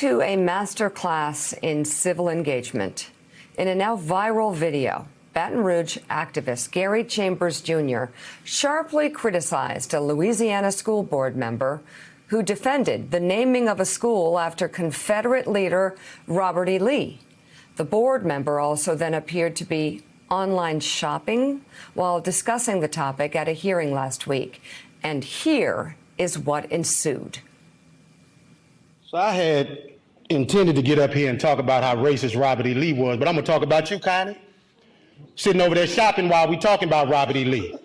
to a master class in civil engagement. In a now viral video, Baton Rouge activist Gary Chambers Jr. sharply criticized a Louisiana school board member who defended the naming of a school after Confederate leader Robert E. Lee. The board member also then appeared to be online shopping while discussing the topic at a hearing last week. And here is what ensued. So I had intended to get up here and talk about how racist Robert E. Lee was, but I'm gonna talk about you, Connie. Sitting over there shopping while we talking about Robert E. Lee.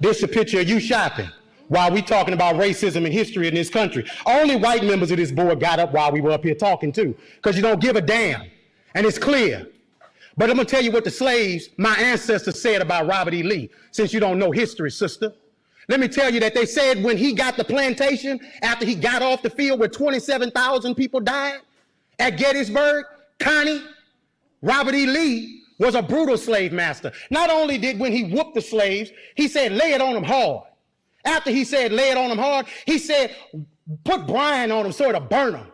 This is a picture of you shopping while we talking about racism and history in this country. Only white members of this board got up while we were up here talking too, because you don't give a damn, and it's clear. But I'm gonna tell you what the slaves, my ancestors, said about Robert E. Lee, since you don't know history, sister. Let me tell you that they said when he got the plantation, after he got off the field where 27,000 people died at Gettysburg, Connie, Robert E. Lee was a brutal slave master. Not only did when he whooped the slaves, he said, lay it on them hard. After he said, lay it on them hard, he said, put brine on them so it'll burn them.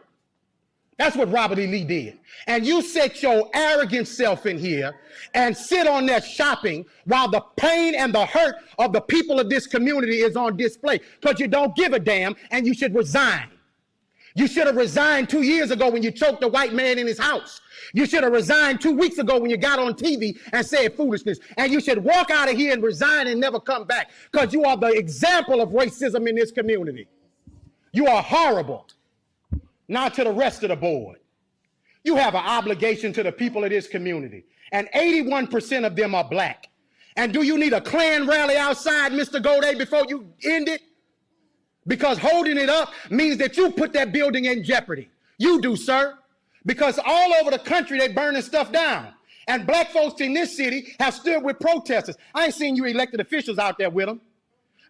That's what Robert E. Lee did. And you set your arrogant self in here and sit on there shopping while the pain and the hurt of the people of this community is on display, because you don't give a damn and you should resign. You should have resigned 2 years ago when you choked a white man in his house. You should have resigned 2 weeks ago when you got on TV and said foolishness. And you should walk out of here and resign and never come back, because you are the example of racism in this community. You are horrible. Now to the rest of the board. You have an obligation to the people of this community, and 81% of them are black. And do you need a Klan rally outside, Mr. Goday, before you end it? Because holding it up means that you put that building in jeopardy. You do, sir. Because all over the country, they're burning stuff down. And black folks in this city have stood with protesters. I ain't seen you elected officials out there with them,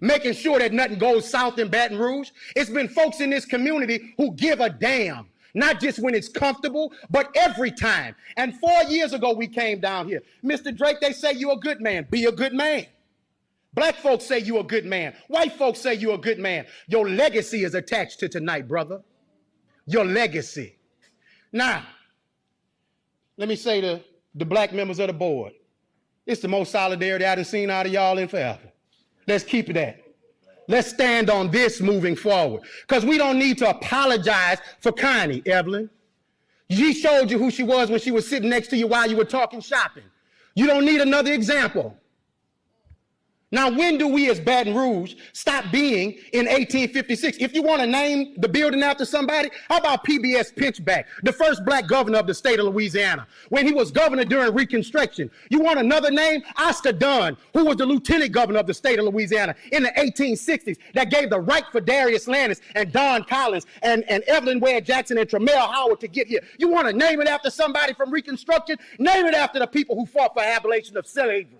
making sure that nothing goes south in Baton Rouge. It's been folks in this community who give a damn, not just when it's comfortable, but every time. And 4 years ago, we came down here. Mr. Drake, they say you're a good man. Be a good man. Black folks say you're a good man. White folks say you're a good man. Your legacy is attached to tonight, brother. Your legacy. Now, let me say to the black members of the board, it's the most solidarity I done seen out of y'all in forever. Let's keep it at. Let's stand on this moving forward, because we don't need to apologize for Connie, Evelyn. She showed you who she was when she was sitting next to you while you were talking shopping. You don't need another example. Now, when do we as Baton Rouge stop being in 1856? If you want to name the building after somebody, how about PBS Pinchback, the first black governor of the state of Louisiana, when he was governor during Reconstruction? You want another name? Oscar Dunn, who was the lieutenant governor of the state of Louisiana in the 1860s, that gave the right for Darius Landis and Don Collins and Evelyn Ware Jackson and Tremel Howard to get here. You want to name it after somebody from Reconstruction? Name it after the people who fought for abolition of slavery.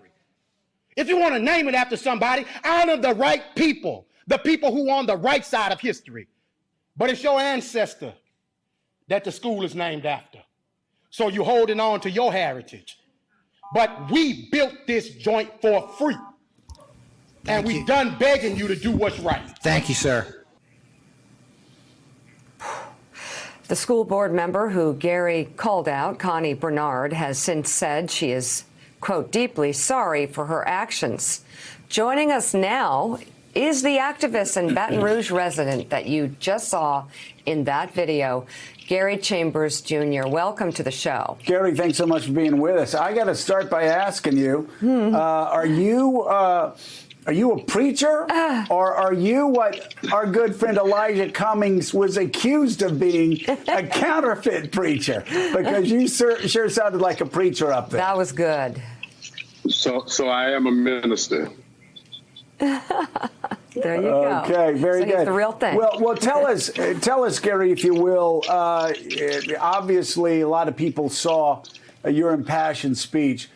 If you want to name it after somebody, honor the right people, the people who are on the right side of history. But it's your ancestor that the school is named after. So you're holding on to your heritage. But we built this joint for free. And we've done begging you to do what's right. Thank you, sir. The school board member who Gary called out, Connie Bernard, has since said she is, quote, deeply sorry for her actions. Joining us now is the activist and Baton Rouge resident that you just saw in that video, Gary Chambers Jr. Welcome to the show. Gary, thanks so much for being with us. I got to start by asking you, are you a preacher, or are you what our good friend Elijah Cummings was accused of being, a counterfeit preacher? Because you sure sounded like a preacher up there. That was good. So I am a minister. There you go. Okay, very good. He's the real thing. Well, tell us, Gary, if you will. Obviously, a lot of people saw your impassioned speech.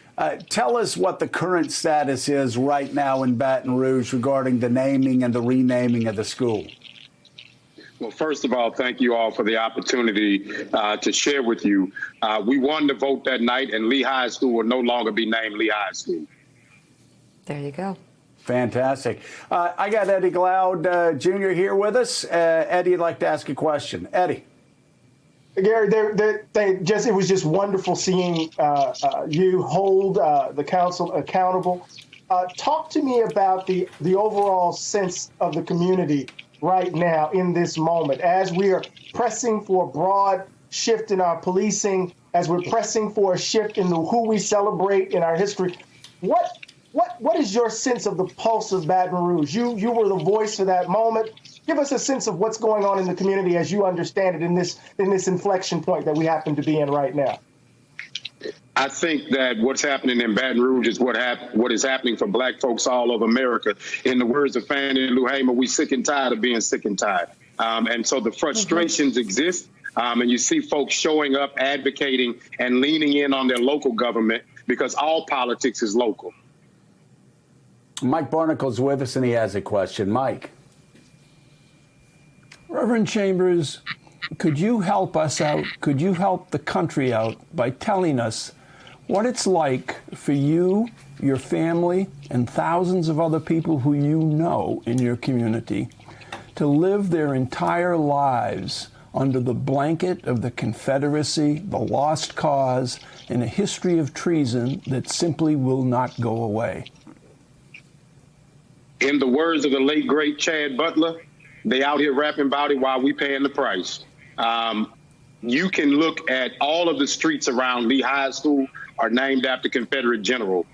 Tell us what the current status is right now in Baton Rouge regarding the naming and the renaming of the school. Well, first of all, thank you all for the opportunity to share with you. We won the vote that night, and Lee High School will no longer be named Lee High School. There you go. Fantastic. I got Eddie Glaude Jr. here with us. Eddie, I'd like to ask a question. Eddie. Gary, it was just wonderful seeing you hold the council accountable. Talk to me about the overall sense of the community right now in this moment, as we are pressing for a broad shift in our policing, as we're pressing for a shift in who we celebrate in our history. What is your sense of the pulse of Baton Rouge? You were the voice for that moment. Give us a sense of what's going on in the community as you understand it in this inflection point that we happen to be in right now. I think that what's happening in Baton Rouge is what is happening for black folks all over America. In the words of Fannie Lou Hamer, we sick and tired of being sick and tired. And so the frustrations exist. And you see folks showing up, advocating, and leaning in on their local government because all politics is local. Mike Barnicle's with us, and he has a question. Mike. Reverend Chambers, could you help us out? Could you help the country out by telling us what it's like for you, your family, and thousands of other people who you know in your community to live their entire lives under the blanket of the Confederacy, the lost cause, and a history of treason that simply will not go away? In the words of the late, great Chad Butler, they out here rapping about it while we paying the price. You can look at all of the streets around Lee High School are named after Confederate general.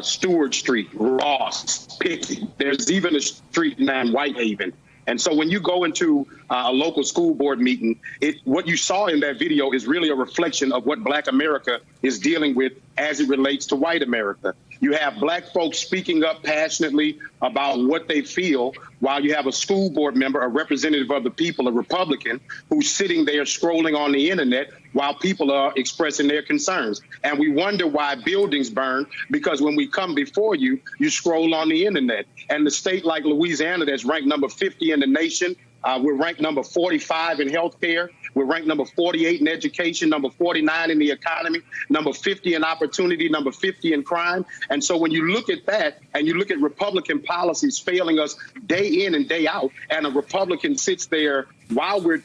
Stewart Street, Ross, Pickett. There's even a street named Whitehaven. And so when you go into a local school board meeting, what you saw in that video is really a reflection of what Black America is dealing with as it relates to white America. You have black folks speaking up passionately about what they feel, while you have a school board member, a representative of the people, a Republican, who's sitting there scrolling on the internet while people are expressing their concerns. And we wonder why buildings burn, because when we come before you, you scroll on the internet. And the state like Louisiana, that's ranked number 50 in the nation, we're ranked number 45 in healthcare. We're ranked number 48 in education, number 49 in the economy, number 50 in opportunity, number 50 in crime. And so when you look at that and you look at Republican policies failing us day in and day out, and a Republican sits there while we're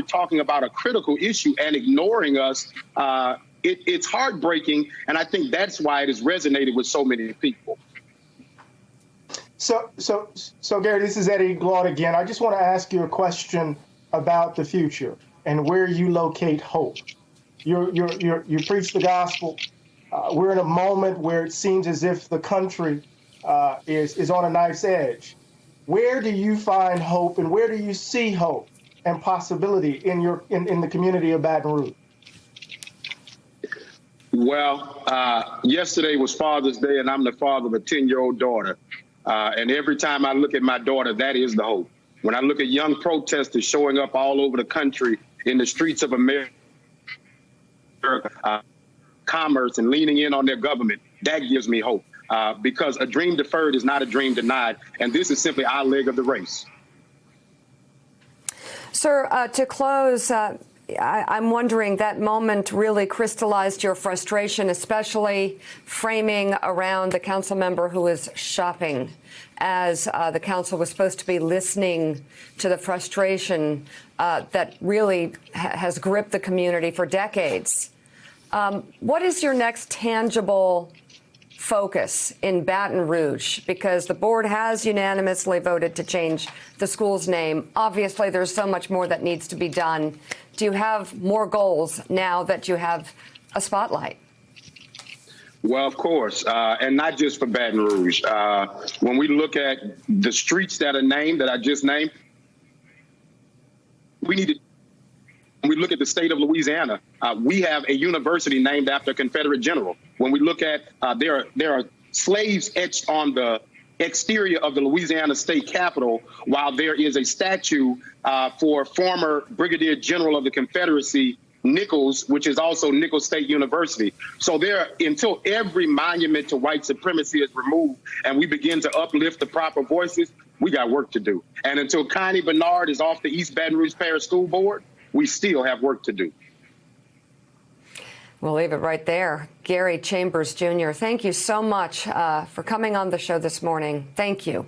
talking about a critical issue and ignoring us, it's heartbreaking. And I think that's why it has resonated with so many people. So Gary, this is Eddie Glaude again. I just want to ask you a question about the future and where you locate hope. You preach the gospel. We're in a moment where it seems as if the country is on a knife's edge. Where do you find hope, and where do you see hope and possibility in the community of Baton Rouge? Well, yesterday was Father's Day, and I'm the father of a 10-year-old daughter. And every time I look at my daughter, that is the hope. When I look at young protesters showing up all over the country in the streets of America, commerce and leaning in on their government, that gives me hope. Because a dream deferred is not a dream denied. And this is simply our leg of the race. Sir, to close, I'm wondering, that moment really crystallized your frustration, especially framing around the council member who was shopping, as the council was supposed to be listening to the frustration that really has gripped the community for decades. What is your next tangible focus in Baton Rouge? Because the board has unanimously voted to change the school's name. Obviously, there's so much more that needs to be done. Do you have more goals now that you have a spotlight? Well, of course, and not just for Baton Rouge. When we look at the streets that are named, that I just named, we need to. When we look at the state of Louisiana, we have a university named after a Confederate general. When we look at, there are slaves etched on the exterior of the Louisiana state capitol, while there is a statue for former Brigadier General of the Confederacy, Nichols, which is also Nichols State University. So until every monument to white supremacy is removed and we begin to uplift the proper voices, we got work to do. And until Connie Bernard is off the East Baton Rouge Parish School Board, we still have work to do. We'll leave it right there. Gary Chambers, Jr., thank you so much for coming on the show this morning. Thank you.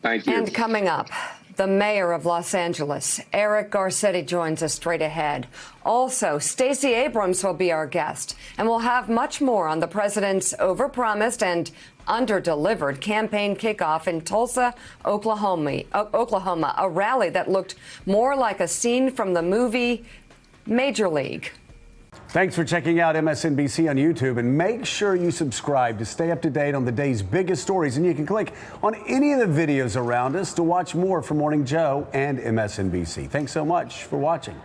Thank you. And coming up, The mayor of Los Angeles, Eric Garcetti, joins us straight ahead. Also, Stacey Abrams will be our guest, and we'll have much more on the president's overpromised and underdelivered campaign kickoff in Tulsa, Oklahoma, a rally that looked more like a scene from the movie Major League. Thanks for checking out MSNBC on YouTube, and make sure you subscribe to stay up to date on the day's biggest stories. And you can click on any of the videos around us to watch more from Morning Joe and MSNBC. Thanks so much for watching.